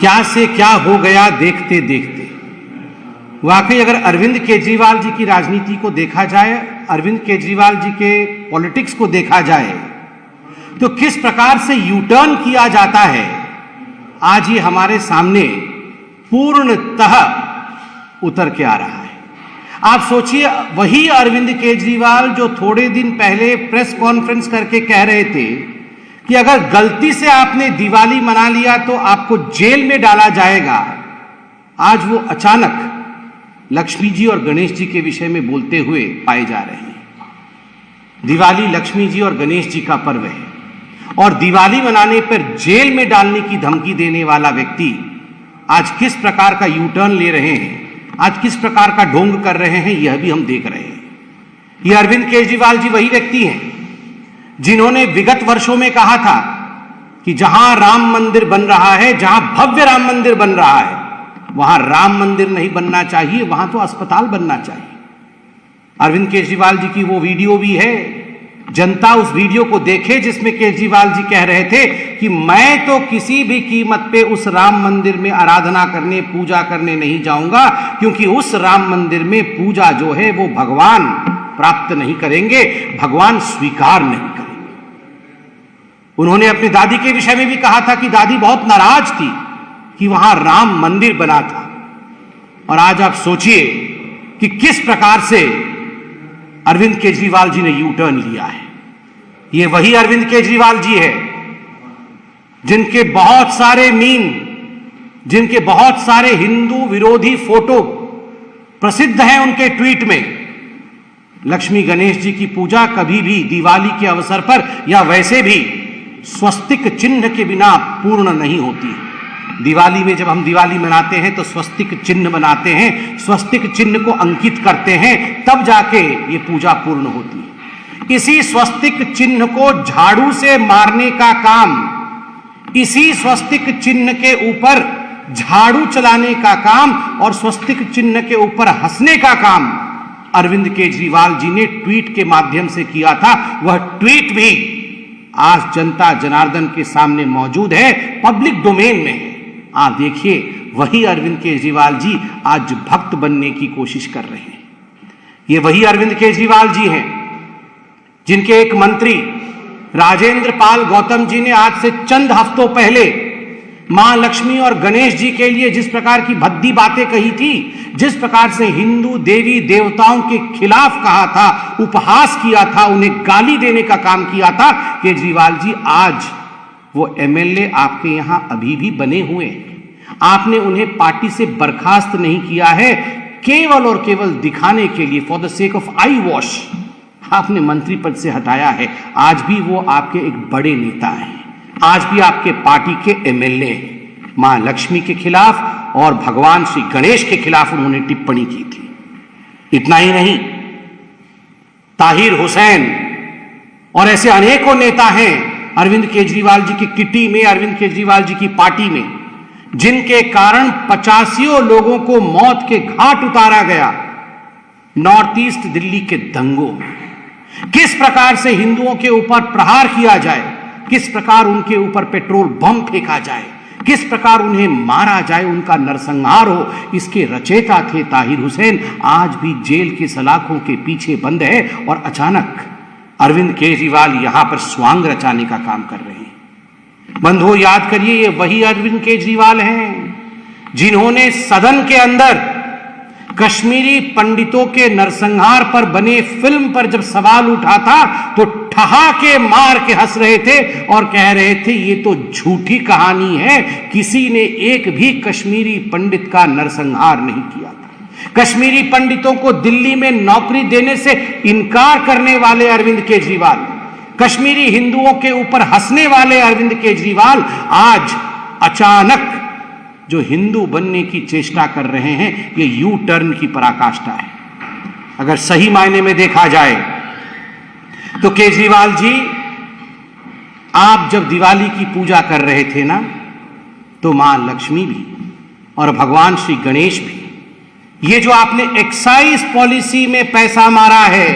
क्या से क्या हो गया देखते देखते। वाकई अगर अरविंद केजरीवाल जी की राजनीति को देखा जाए, अरविंद केजरीवाल जी के पॉलिटिक्स को देखा जाए, तो किस प्रकार से यू टर्न किया जाता है, आज ये हमारे सामने पूर्णतः उतर के आ रहा है। आप सोचिए, वही अरविंद केजरीवाल जो थोड़े दिन पहले प्रेस कॉन्फ्रेंस करके कह रहे थे कि अगर गलती से आपने दिवाली मना लिया तो आपको जेल में डाला जाएगा, आज वो अचानक लक्ष्मी जी और गणेश जी के विषय में बोलते हुए पाए जा रहे हैं। दिवाली लक्ष्मी जी और गणेश जी का पर्व है और दिवाली मनाने पर जेल में डालने की धमकी देने वाला व्यक्ति आज किस प्रकार का यू टर्न ले रहे हैं, आज किस प्रकार का ढोंग कर रहे हैं, यह भी हम देख रहे हैं। यह अरविंद केजरीवाल जी वही व्यक्ति हैं जिन्होंने विगत वर्षों में कहा था कि जहां राम मंदिर बन रहा है, जहां भव्य राम मंदिर बन रहा है, वहां राम मंदिर नहीं बनना चाहिए, वहां तो अस्पताल बनना चाहिए। अरविंद केजरीवाल जी की वो वीडियो भी है, जनता उस वीडियो को देखे जिसमें केजरीवाल जी कह रहे थे कि मैं तो किसी भी कीमत पे उस राम मंदिर में आराधना करने, पूजा करने नहीं जाऊंगा, क्योंकि उस राम मंदिर में पूजा जो है वो भगवान प्राप्त नहीं करेंगे, भगवान स्वीकार नहीं करेंगे। उन्होंने अपनी दादी के विषय में भी कहा था कि दादी बहुत नाराज थी कि वहां राम मंदिर बना था। और आज आप सोचिए कि किस प्रकार से अरविंद केजरीवाल जी ने यू टर्न लिया है। ये वही अरविंद केजरीवाल जी है जिनके बहुत सारे मीम, जिनके बहुत सारे हिंदू विरोधी फोटो प्रसिद्ध हैं उनके ट्वीट में। लक्ष्मी गणेश जी की पूजा कभी भी दिवाली के अवसर पर या वैसे भी स्वस्तिक चिन्ह के बिना पूर्ण नहीं होती। दिवाली में जब हम दिवाली मनाते हैं तो स्वस्तिक चिन्ह बनाते हैं, स्वस्तिक चिन्ह को अंकित करते हैं, तब जाके ये पूजा पूर्ण होती है। इसी स्वस्तिक चिन्ह को झाड़ू से मारने का काम, इसी स्वस्तिक चिन्ह के ऊपर झाड़ू चलाने का काम और स्वस्तिक चिन्ह के ऊपर हंसने का काम अरविंद केजरीवाल जी ने ट्वीट के माध्यम से किया था। वह ट्वीट भी आज जनता जनार्दन के सामने मौजूद है, पब्लिक डोमेन में है। आप देखिए, वही अरविंद केजरीवाल जी आज भक्त बनने की कोशिश कर रहे हैं। ये वही अरविंद केजरीवाल जी हैं जिनके एक मंत्री राजेंद्र पाल गौतम जी ने आज से चंद हफ्तों पहले मां लक्ष्मी और गणेश जी के लिए जिस प्रकार की भद्दी बातें कही थी, जिस प्रकार से हिंदू देवी देवताओं के खिलाफ कहा था, उपहास किया था, उन्हें गाली देने का काम किया था, केजरीवाल जी आज वो एमएलए आपके यहां अभी भी बने हुए हैं। आपने उन्हें पार्टी से बर्खास्त नहीं किया है, केवल और केवल दिखाने के लिए, for the sake of I wash, आपने मंत्री पद से हटाया है। आज भी वो आपके एक बड़े नेता हैं, आज भी आपके पार्टी के एमएलए हैं। मां लक्ष्मी के खिलाफ और भगवान श्री गणेश के खिलाफ उन्होंने टिप्पणी की थी। इतना ही नहीं, ताहिर हुसैन और ऐसे अनेकों नेता हैं अरविंद केजरीवाल जी की किटी में, अरविंद केजरीवाल जी की पार्टी में, जिनके कारण 85 लोगों को मौत के घाट उतारा गया नॉर्थ ईस्ट दिल्ली के दंगों में। किस प्रकार से हिंदुओं के ऊपर प्रहार किया जाए, किस प्रकार उनके ऊपर पेट्रोल बम फेंका जाए, किस प्रकार उन्हें मारा जाए, उनका नरसंहार हो, इसके रचयिता थे ताहिर हुसैन। आज भी जेल की सलाखों के पीछे बंद है और अचानक अरविंद केजरीवाल यहां पर स्वांग रचाने का काम कर रहे हैं। बंधुओं, याद करिए, ये वही अरविंद केजरीवाल हैं जिन्होंने सदन के अंदर कश्मीरी पंडितों के नरसंहार पर बने फिल्म पर जब सवाल उठा था तो ठहाके मार के हंस रहे थे और कह रहे थे ये तो झूठी कहानी है, किसी ने एक भी कश्मीरी पंडित का नरसंहार नहीं किया था। कश्मीरी पंडितों को दिल्ली में नौकरी देने से इनकार करने वाले अरविंद केजरीवाल, कश्मीरी हिंदुओं के ऊपर हंसने वाले अरविंद केजरीवाल आज अचानक जो हिंदू बनने की चेष्टा कर रहे हैं, ये यू टर्न की पराकाष्ठा है। अगर सही मायने में देखा जाए तो केजरीवाल जी, आप जब दिवाली की पूजा कर रहे थे ना, तो मां लक्ष्मी भी और भगवान श्री गणेश भी, ये जो आपने एक्साइज पॉलिसी में पैसा मारा है,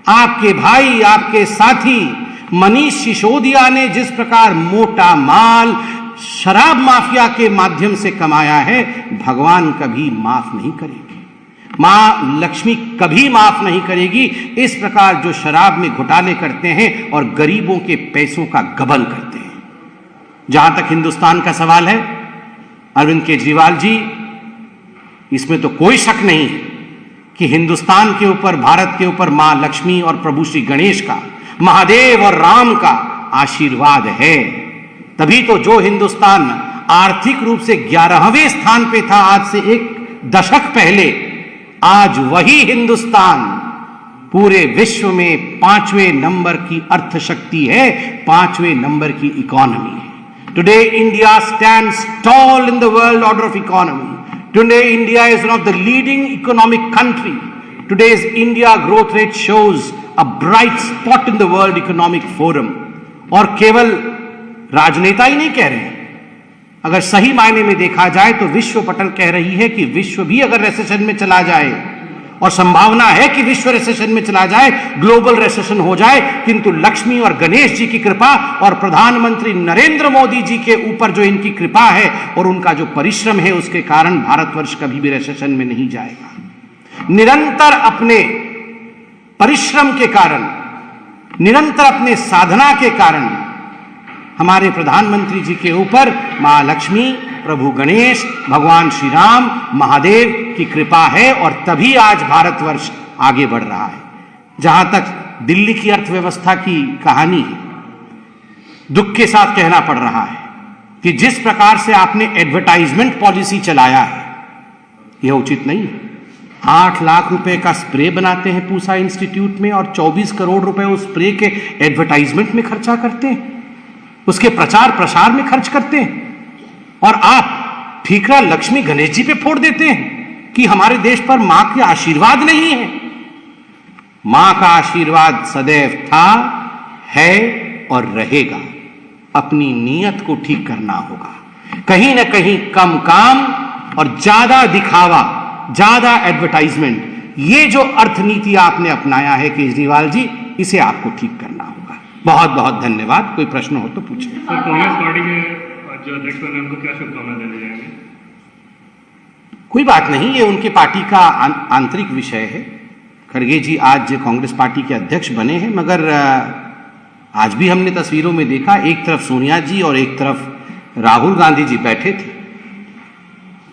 आपके भाई, आपके साथी मनीष सिसोदिया ने जिस प्रकार मोटा माल, शराब माफिया के माध्यम से कमाया है, भगवान कभी माफ नहीं करेंगे, मां लक्ष्मी कभी माफ नहीं करेगी। इस प्रकार जो शराब में घोटाले करते हैं और गरीबों के पैसों का गबन करते हैं। जहां तक हिंदुस्तान का सवाल है, अरविंद केजरीवाल जी, इसमें तो कोई शक नहीं है कि हिंदुस्तान के ऊपर, भारत के ऊपर मां लक्ष्मी और प्रभु श्री गणेश का, महादेव और राम का आशीर्वाद है। तभी तो जो हिंदुस्तान आर्थिक रूप से 11वें स्थान पे था आज से एक दशक पहले, आज वही हिंदुस्तान पूरे विश्व में 5वें नंबर की अर्थशक्ति है, 5वें नंबर की इकोनॉमी है। Today India stands tall in the world order of economy. Today India is one of the leading economic country. Today's India growth rate shows a bright spot in the world economic forum. और केवल राजनेता ही नहीं कह रहे हैं, अगर सही मायने में देखा जाए तो विश्व पटल कह रही है कि विश्व भी अगर रिसेशन में चला जाए, और संभावना है कि विश्व रिसेशन में चला जाए, ग्लोबल रिसेशन हो जाए, किंतु लक्ष्मी और गणेश जी की कृपा और प्रधानमंत्री नरेंद्र मोदी जी के ऊपर जो इनकी कृपा है और उनका जो परिश्रम है, उसके कारण भारतवर्ष कभी भी रिसेशन में नहीं जाएगा। निरंतर अपने परिश्रम के कारण, निरंतर अपने साधना के कारण हमारे प्रधानमंत्री जी के ऊपर मां लक्ष्मी, प्रभु गणेश, भगवान श्री राम, महादेव की कृपा है, और तभी आज भारतवर्ष आगे बढ़ रहा है। जहां तक दिल्ली की अर्थव्यवस्था की कहानी है, दुख के साथ कहना पड़ रहा है कि जिस प्रकार से आपने एडवर्टाइजमेंट पॉलिसी चलाया है, यह उचित नहीं है। 8 लाख रुपए का स्प्रे बनाते हैं पूसा इंस्टीट्यूट में और 24 करोड़ रुपए उस स्प्रे के एडवर्टाइजमेंट में खर्चा करते हैं, उसके प्रचार प्रसार में खर्च करते हैं, और आप ठीकरा लक्ष्मी गणेश जी पे फोड़ देते हैं कि हमारे देश पर मां का आशीर्वाद नहीं है। मां का आशीर्वाद सदैव था, है और रहेगा। अपनी नीयत को ठीक करना होगा। कहीं ना कहीं कम काम और ज्यादा दिखावा, ज्यादा एडवर्टाइजमेंट, ये जो अर्थनीति आपने अपनाया है केजरीवाल जी, इसे आपको ठीक करना होगा। बहुत बहुत धन्यवाद। कोई प्रश्न हो तो पूछिए। कांग्रेस पार्टी के जो अध्यक्ष बने उनको क्या शुभकामनाएं देने जाएंगे? कोई बात नहीं, ये उनके पार्टी का आंतरिक विषय है। खड़गे जी आज कांग्रेस पार्टी के अध्यक्ष बने हैं, मगर आज भी हमने तस्वीरों में देखा, एक तरफ सोनिया जी और एक तरफ राहुल गांधी जी बैठे थे।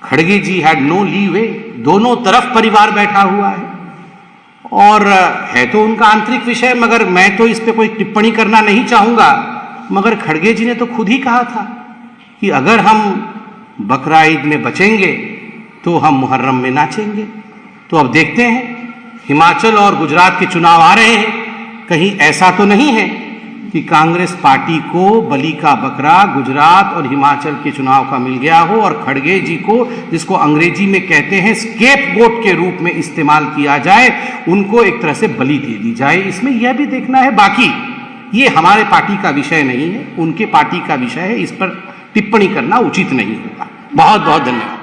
खड़गे जी हैड नो लीवे, दोनों तरफ परिवार बैठा हुआ है, और है तो उनका आंतरिक विषय, मगर मैं तो इस पे कोई टिप्पणी करना नहीं चाहूंगा। मगर खड़गे जी ने तो खुद ही कहा था कि अगर हम बकरा ईद में बचेंगे तो हम मुहर्रम में नाचेंगे। तो अब देखते हैं, हिमाचल और गुजरात के चुनाव आ रहे हैं, कहीं ऐसा तो नहीं है कि कांग्रेस पार्टी को बलि का बकरा गुजरात और हिमाचल के चुनाव का मिल गया हो और खड़गे जी को, जिसको अंग्रेजी में कहते हैं स्केपगोट के रूप में इस्तेमाल किया जाए, उनको एक तरह से बलि दे दी जाए। इसमें यह भी देखना है। बाकी ये हमारे पार्टी का विषय नहीं है, उनके पार्टी का विषय है, इस पर टिप्पणी करना उचित नहीं होगा। बहुत बहुत धन्यवाद।